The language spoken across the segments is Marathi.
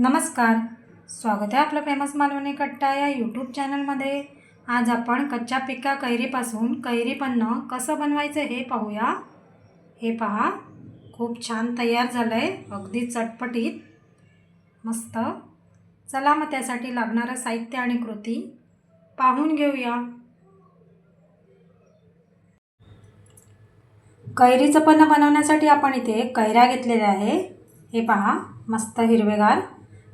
नमस्कार, स्वागत आहे आपलं फेमस मालवणी कट्टा या यूट्यूब चॅनलमध्ये। आज आपण कच्च्या पिक्का कैरीपासून कैरीपन्नं कसं बनवायचं हे पाहूया। हे पहा, खूप छान तयार झालं आहे, अगदी चटपटीत मस्त। चला मग त्यासाठी लागणारं साहित्य आणि कृती पाहून घेऊया। कैरीचं पन्नं बनवण्यासाठी आपण इथे कैऱ्या घेतलेल्या आहे। हे पहा, मस्त हिरवेगार।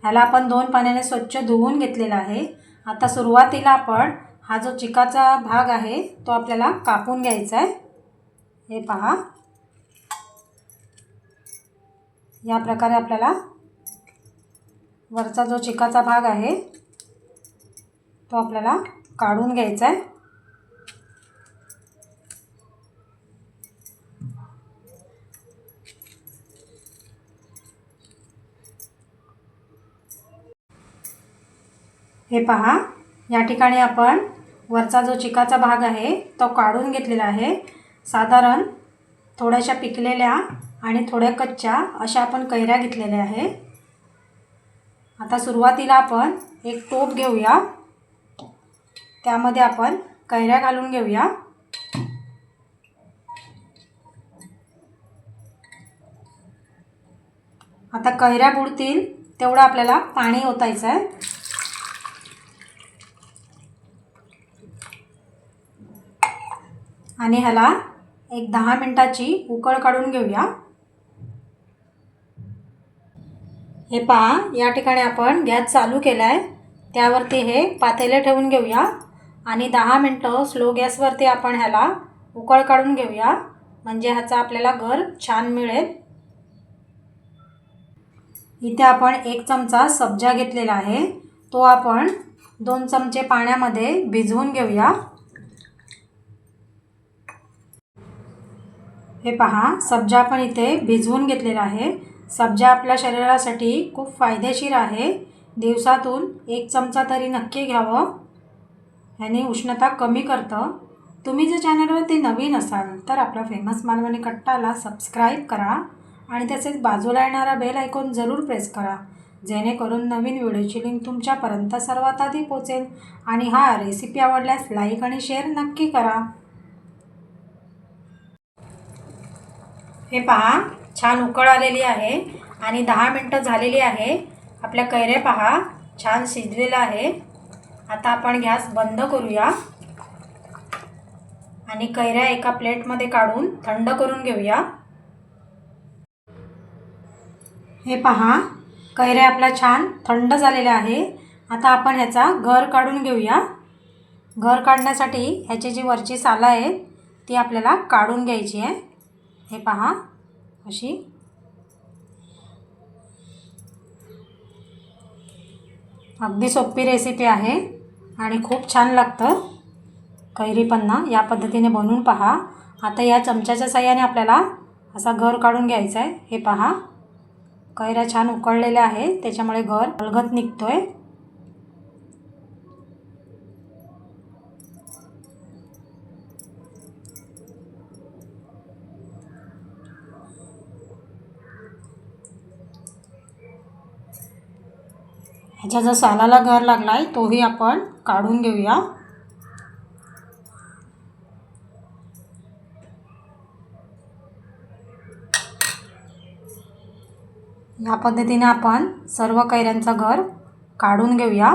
ह्याला आपण 2 पाण्याने स्वच्छ धुवून घेतलेला आहे। आता सुरुवातीला आपण हा जो चिकाचा भाग आहे तो आपल्याला कापून घ्यायचा आहे। हे पहा, या प्रकारे आपल्याला वरचा जो चिकाचा भाग आहे तो आपल्याला काढून घ्यायचा आहे। हे पहा, या ठिकाणी आपण वरचा जो चिकाचा भाग आहे तो काढून घेतलेला आहे। साधारण थोड्याशा पिकलेल्या आणि थोड्या कच्च्या अशा आपण कैऱ्या घेतलेल्या आहे। आता सुरुवातीला आपण एक टोप घेऊया, त्यामध्ये आपण कैऱ्या घालून घेऊया। आता कैऱ्या बुडतील तेवढं आपल्याला पाणी ओतायचं आहे। आणि ह्याला एक 10 मिनिटाची उकळ काढून घेऊया। हे पहा, या ठिकाणी आपण गॅस चालू केला आहे, त्यावरती हे पातेले ठेवून घेऊया आणि 10 मिनिटं स्लो गॅसवरती आपण ह्याला उकळ काढून घेऊया, म्हणजे ह्याचा आपल्याला गर छान मिळेल। इथे आपण 1 चमचा सब्जा घेतलेला आहे, तो आपण 2 चमचे पाण्यामध्ये भिजवून घेऊया। हे पहा, सब्जा आपण इथे भिजवून घेतलेला आहे। सब्जा आपल्या शरीरासाठी खूप फायदेशीर आहे। दिवसातून 1 चमचा तरी नक्की घ्यावं, याने उष्णता कमी करतं। तुम्ही जर चॅनलवरती नवीन असाल तर आपला फेमस मालवणी कट्टाला सबस्क्राईब करा आणि तसेच बाजूला येणारा बेल आयकॉन जरूर प्रेस करा, जेणेकरून नवीन व्हिडिओची लिंक तुमच्यापर्यंत सर्वात आधी पोहोचेल। आणि हा रेसिपी आवडल्यास लाईक आणि शेअर नक्की करा। हे पहा, छान उकळ आलेली आहे आणि 10 मिनिटं झालेली आहे। आपल्या कैऱ्या पहा छान शिजलेला आहे। आता आपण गॅस बंद करूया आणि कैऱ्या एका प्लेटमध्ये काढून थंड करून घेऊया। हे पहा, कैऱ्या आपल्या छान थंड झालेल्या आहे। आता आपण ह्याचा गर काढून घेऊया। गर काढण्यासाठी ह्याची जी वरची सालं आहे ती आपल्याला काढून घ्यायची आहे। हे पहा, अशी अगदी सोपी रेसिपी आहे आणि खूप छान लागतं कैरीपन्ना। या पद्धतीने बनवून पहा। आता या चमच्याच्या साहाय्याने आपल्याला असा गर काढून घ्यायचा आहे। हे पहा, कैऱ्या छान उकळलेल्या आहे, त्याच्यामुळे गर अलगद निघतोय। ह्याच्या जो सालाला गर लागलाय तोही आपण काढून घेऊया। या पद्धतीने आपण सर्व कैऱ्यांचा गर काढून घेऊया।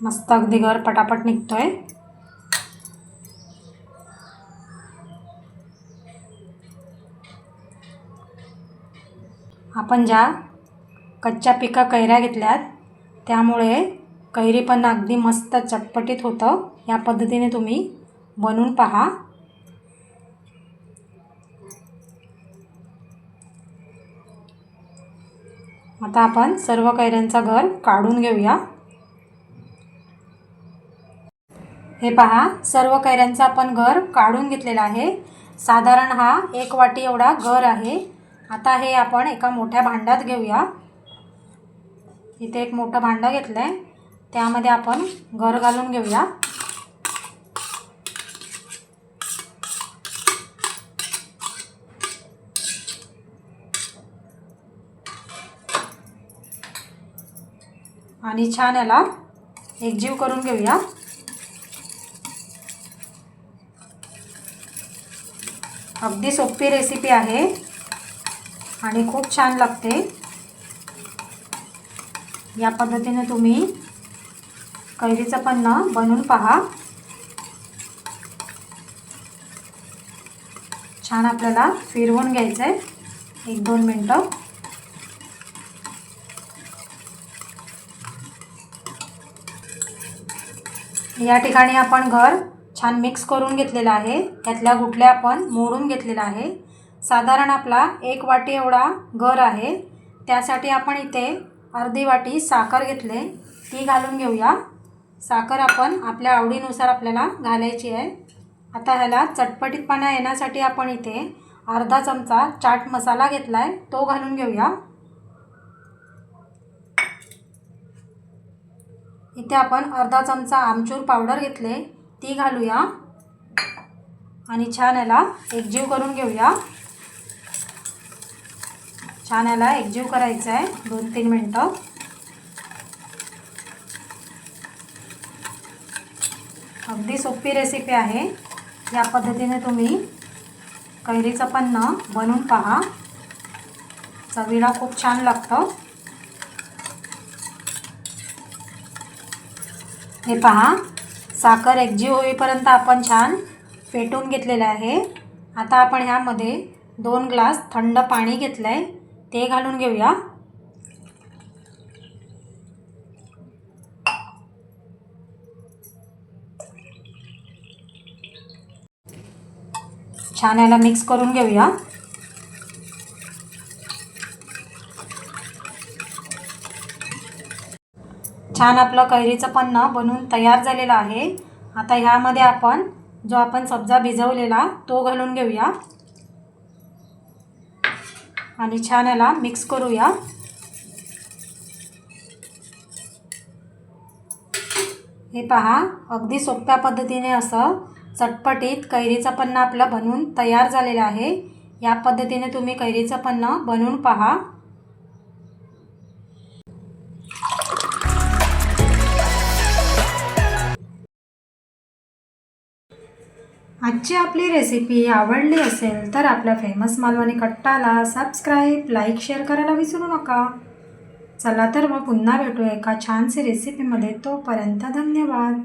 मस्त अगदी गर पटापट निघतोय। आपण ज्या कच्च्या पिका कैऱ्या घेतल्यात त्यामुळे कैरीपन्ना अगदी मस्त चटपटीत होतं। या पद्धतीने तुम्ही बनवून पहा। आता आपण सर्व कैऱ्यांचा गर काढून घेऊया। हे पहा, सर्व कैऱ्यांचा आपण गर काढून घेतलेला आहे। साधारण हा 1 वाटी एवढा गर आहे। आता हे आपण एका मोठ्या भांड्यात घेऊया। इथे एक मोठं भांडं घेतलं आहे, त्यामध्ये आपण गर घालून घेऊया। आणि छान याला एकजीव करून घेऊया। अगदी सोपी रेसिपी आहे आणि खूप छान लागते। या पद्धतीने तुम्ही कैरीचं पन्हं बनवून पहा। छान आपल्याला फिरवून घ्यायचं आहे 1-2 मिनटं। या ठिकाणी आपण गर छान मिक्स करून घेतलेलं आहे। त्यातल्या गुठल्या आपण मोडून घेतलेला आहे। साधारण आपला 1 वाटी एवढा गर आहे, त्यासाठी आपण इथे अर्धी वाटी साखर घेतले, ती घालून घेऊया। साखर आपण आपल्या आवडीनुसार आपल्याला घालायची आहे। आता ह्याला चटपटीतपणा येण्यासाठी आपण इथे अर्धा चमचा चाट मसाला घेतला आहे, तो घालून घेऊया। इथे आपण अर्धा चमचा आमचूर पावडर घेतले, ती घालूया आणि छान याला एकजीव करून घेऊया। छान याला एकजीव करायचं आहे 2-3 मिनटं। अगदी सोपी रेसिपी आहे। या पद्धतीने तुम्ही कैरीचं पन्हं बनवून पहा, चवीला खूप छान लागतं। हे पहा, साखर एकजीव होईपर्यंत आपण छान फेटून घेतलेलं आहे। आता आपण ह्यामध्ये 2 ग्लास थंड पाणी घेतलं आहे, ते घालून घेऊया। छान याला मिक्स करून घेऊया। छान आपलं कैरीचं पन्हं बनवून तयार झालेलं आहे। आता ह्यामध्ये आपण जो आपण सब्जा भिजवलेला तो घालून घेऊया आणि छान याला मिक्स करूया। हे पहा, अगदी सोप्या पद्धतीने असं चटपटीत कैरीचं पन्हं आपलं बनवून तयार झालेलं आहे। या पद्धतीने तुम्ही कैरीचं पन्हं बनवून पहा। आजची आपली रेसिपी आवडली असेल तर आपल्या फेमस मालवणी कट्टाला सबस्क्राईब, लाईक, शेअर करायला विसरू नका। चला तर मग पुन्हा भेटूया एका छानशी रेसिपीमध्ये। तोपर्यंत धन्यवाद।